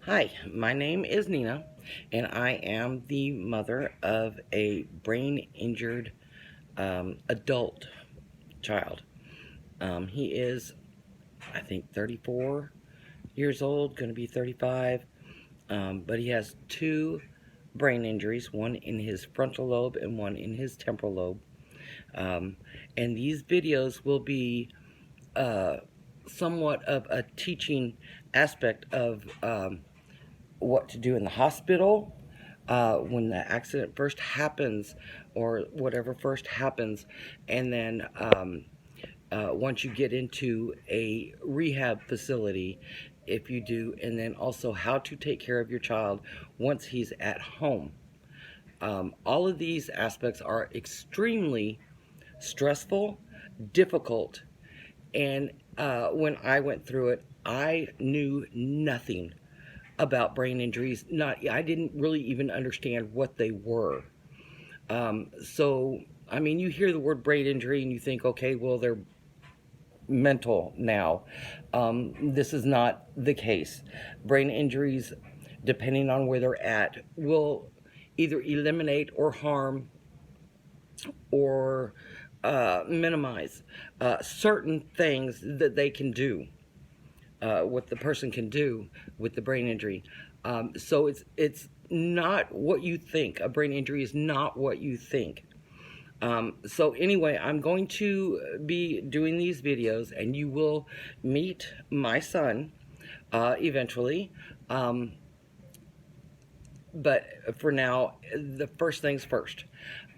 Hi, my name is Nina, and I am the mother of a brain injured adult child. He is, I think, 34 years old, going to be 35, but he has two brain injuries, one in his frontal lobe and one in his temporal lobe. Um, and these videos will be uh, somewhat of a teaching aspect of what to do in the hospital when the accident first happens or whatever first happens, and then once you get into a rehab facility, if you do, and then also how to take care of your child once he's at home. All of these aspects are extremely stressful, difficult, and when I went through it, I knew nothing about brain injuries. Not, I didn't really even understand what they were. So, I mean, you hear the word brain injury and you think, okay, well, they're mental now. This is not the case. Brain injuries, depending on where they're at, will either eliminate or harm or minimize certain things that they can do. What the person can do with the brain injury. So it's not what you think. A brain injury is not what you think. So anyway, I'm going to be doing these videos, and you will meet my son eventually. Um, but for now, the first things first.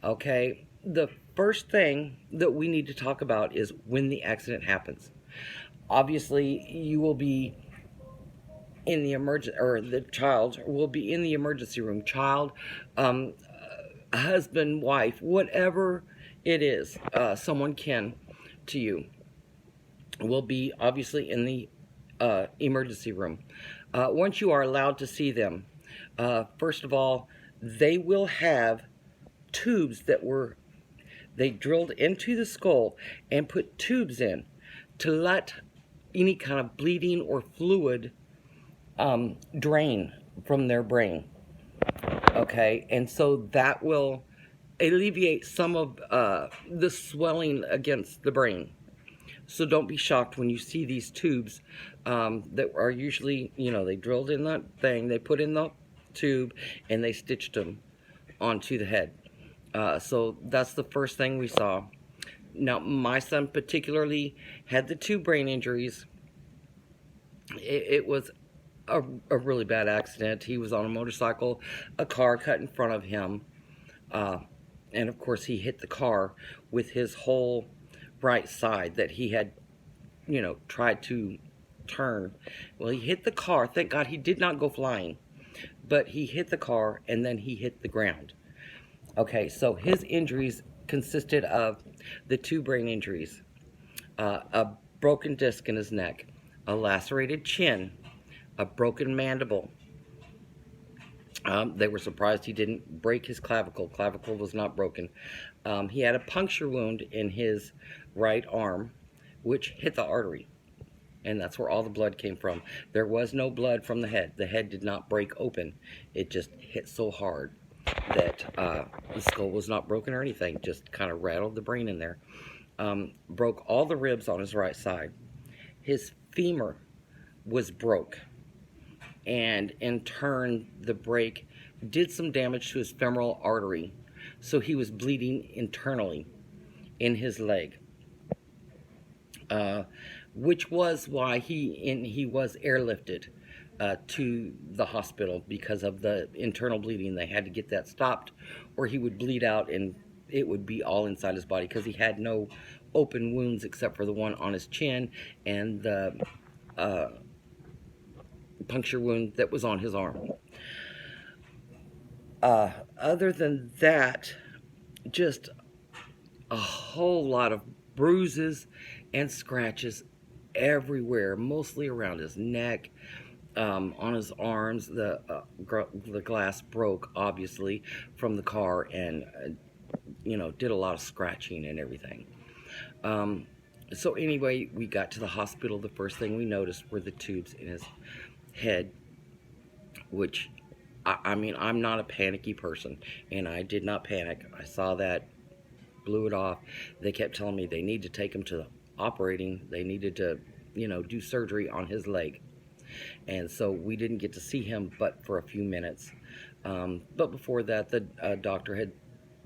Okay, the first thing that we need to talk about is when the accident happens. Obviously, you will be in the emergent, or the child will be in the emergency room. Child, um, husband, wife, whatever it is, someone kin to you will be obviously in the emergency room. Once you are allowed to see them, first of all, they will have tubes that were they drilled into the skull and put tubes in to let any kind of bleeding or fluid drain from their brain. Okay, and so that will alleviate some of the swelling against the brain. So don't be shocked when you see these tubes that are usually, they drilled in that thing, they put in the tube, and they stitched them onto the head. So that's the first thing we saw. Now, my son particularly had the two brain injuries. It was a really bad accident. He was on a motorcycle, a car cut in front of him, uh, and of course he hit the car with his whole right side that he had, tried to turn. Well, he hit the car. Thank God he did not go flying, but he hit the car and then he hit the ground. Okay, so his injuries consisted of the two brain injuries, a broken disc in his neck, a lacerated chin, a broken mandible. They were surprised he didn't break his clavicle. Clavicle was not broken. He had a puncture wound in his right arm, which hit the artery, and that's where all the blood came from. There was no blood from the head. The head did not break open. It just hit so hard that the skull was not broken or anything, just kind of rattled the brain in there. Broke all the ribs on his right side. His femur was broke, and in turn the break did some damage to his femoral artery, so he was bleeding internally in his leg, which was why he was airlifted to the hospital because of the internal bleeding. They had to get that stopped, or he would bleed out and it would be all inside his body, because he had no open wounds except for the one on his chin and the puncture wound that was on his arm. Other than that, just a whole lot of bruises and scratches everywhere, mostly around his neck, on his arms. The glass broke, obviously, from the car, and did a lot of scratching and everything. So anyway, we got to the hospital. The first thing we noticed were the tubes in his head. which, I mean, I'm not a panicky person, and I did not panic. I saw that, blew it off. They kept telling me they need to take him to the operating. They needed to, do surgery on his leg. And so we didn't get to see him but for a few minutes. But before that, the doctor had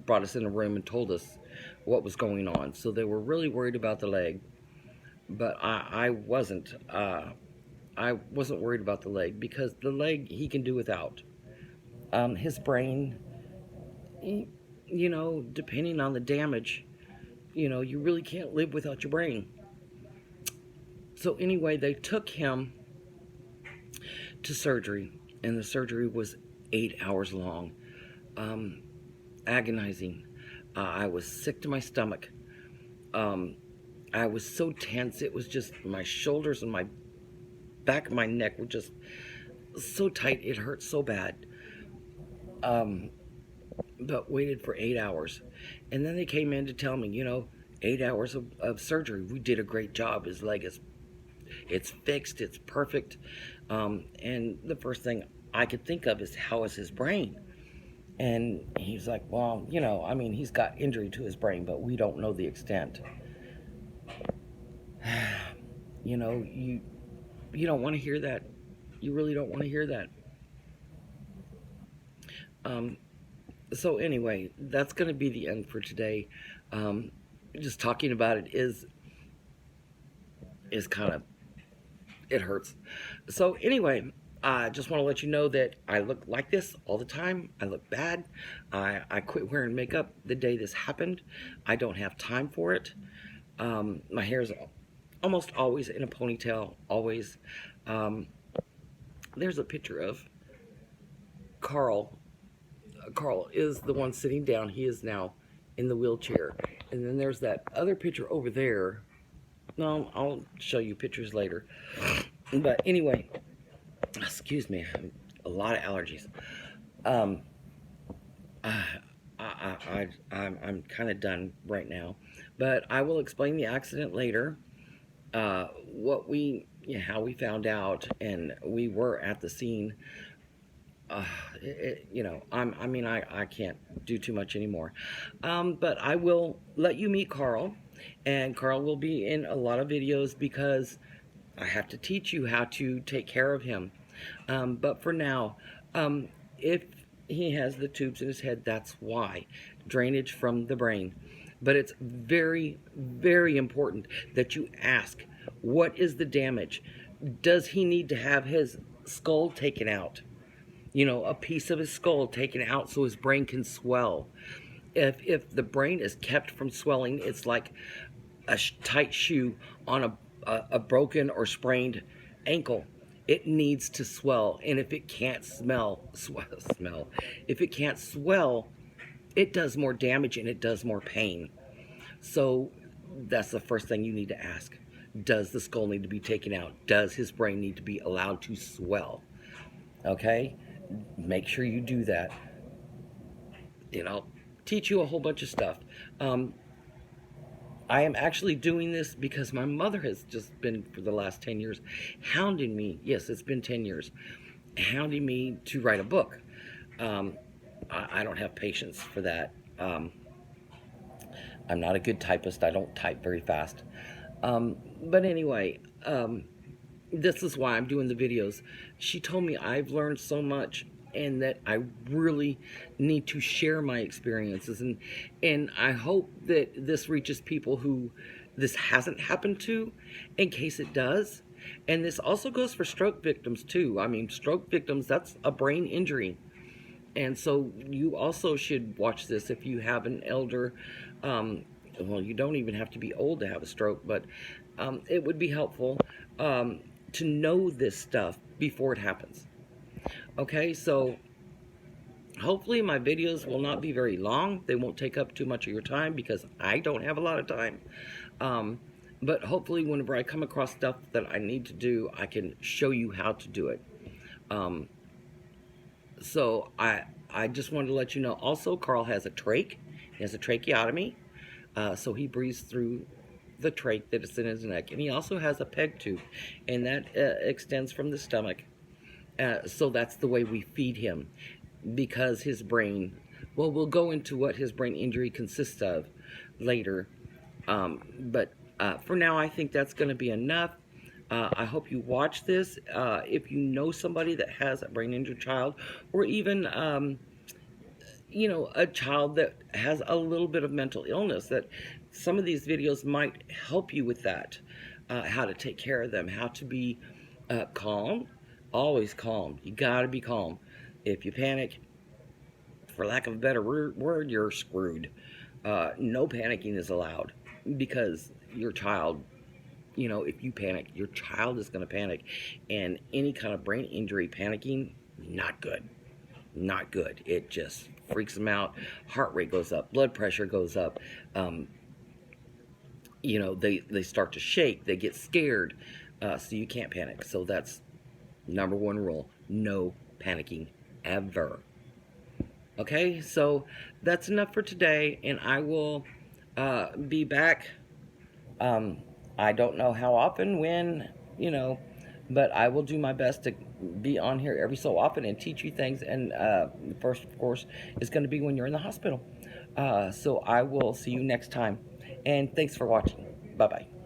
brought us in a room and told us what was going on. So they were really worried about the leg, but I wasn't. I wasn't worried about the leg because the leg he can do without. His brain, depending on the damage, you really can't live without your brain. So anyway, they took him to surgery, and the surgery was 8 hours long. Agonizing. I was sick to my stomach. I was so tense. It was just my shoulders and my back of my neck were just so tight. It hurt so bad. But waited for 8 hours. And then they came in to tell me, 8 hours of surgery. We did a great job. His leg it's fixed. It's perfect. And the first thing I could think of is, how is his brain? And he's like, well, he's got injury to his brain, but we don't know the extent. You don't want to hear that. You really don't want to hear that. So anyway, that's going to be the end for today. Just talking about it is kind of, it hurts. So anyway, I just want to let you know that I look like this all the time. I look bad. I quit wearing makeup the day this happened. I don't have time for it. My hair is almost always in a ponytail, always. There's a picture of Carl. Carl is the one sitting down. He is now in the wheelchair. And then there's that other picture over there. No, I'll show you pictures later. But anyway, excuse me, a lot of allergies. I'm kind of done right now, but I will explain the accident later. How we found out, and we were at the scene. I can't do too much anymore. But I will let you meet Carl, and Carl will be in a lot of videos because I have to teach you how to take care of him. But for now, if he has the tubes in his head, that's why. Drainage from the brain. But it's very, very important that you ask, what is the damage? Does he need to have his skull taken out? A piece of his skull taken out so his brain can swell. If the brain is kept from swelling, it's like a tight shoe on a broken or sprained ankle. It needs to swell, and if it can't if it can't swell, it does more damage and it does more pain. So that's the first thing you need to ask. Does the skull need to be taken out? Does his brain need to be allowed to swell? Okay? Make sure you do that. I'll teach you a whole bunch of stuff. I am actually doing this because my mother has just been, for the last 10 years, hounding me. Yes, it's been 10 years. Hounding me to write a book. I don't have patience for that. I'm not a good typist. I don't type very fast. But anyway, this is why I'm doing the videos. She told me I've learned so much and that I really need to share my experiences. And I hope that this reaches people who this hasn't happened to, in case it does. And this also goes for stroke victims too. I mean, stroke victims, that's a brain injury. And so you also should watch this if you have an elder. Well, you don't even have to be old to have a stroke, but it would be helpful to know this stuff before it happens. Okay, so hopefully my videos will not be very long. They won't take up too much of your time because I don't have a lot of time. But hopefully whenever I come across stuff that I need to do, I can show you how to do it. So I just wanted to let you know. Also, Carl has a trach. He has a tracheotomy. So he breathes through the trach that is in his neck. And he also has a PEG tube. And that extends from the stomach So that's the way we feed him, because his brain, well, we'll go into what his brain injury consists of later. But for now, I think that's going to be enough. I hope you watch this. If you know somebody that has a brain injured child, or even a child that has a little bit of mental illness, that some of these videos might help you with that. How to take care of them, how to be calm, always calm. You got to be calm. If you panic, for lack of a better word, you're screwed. No panicking is allowed, because your child, if you panic, your child is going to panic. And any kind of brain injury panicking, not good. Not good. It just freaks them out. Heart rate goes up, blood pressure goes up. They start to shake, they get scared. So you can't panic. So that's number one rule: no panicking ever. Okay, so that's enough for today, and I will be back. I don't know how often, when, but I will do my best to be on here every so often and teach you things. And first, of course, is going to be when you're in the hospital. So I will see you next time. And thanks for watching. Bye-bye.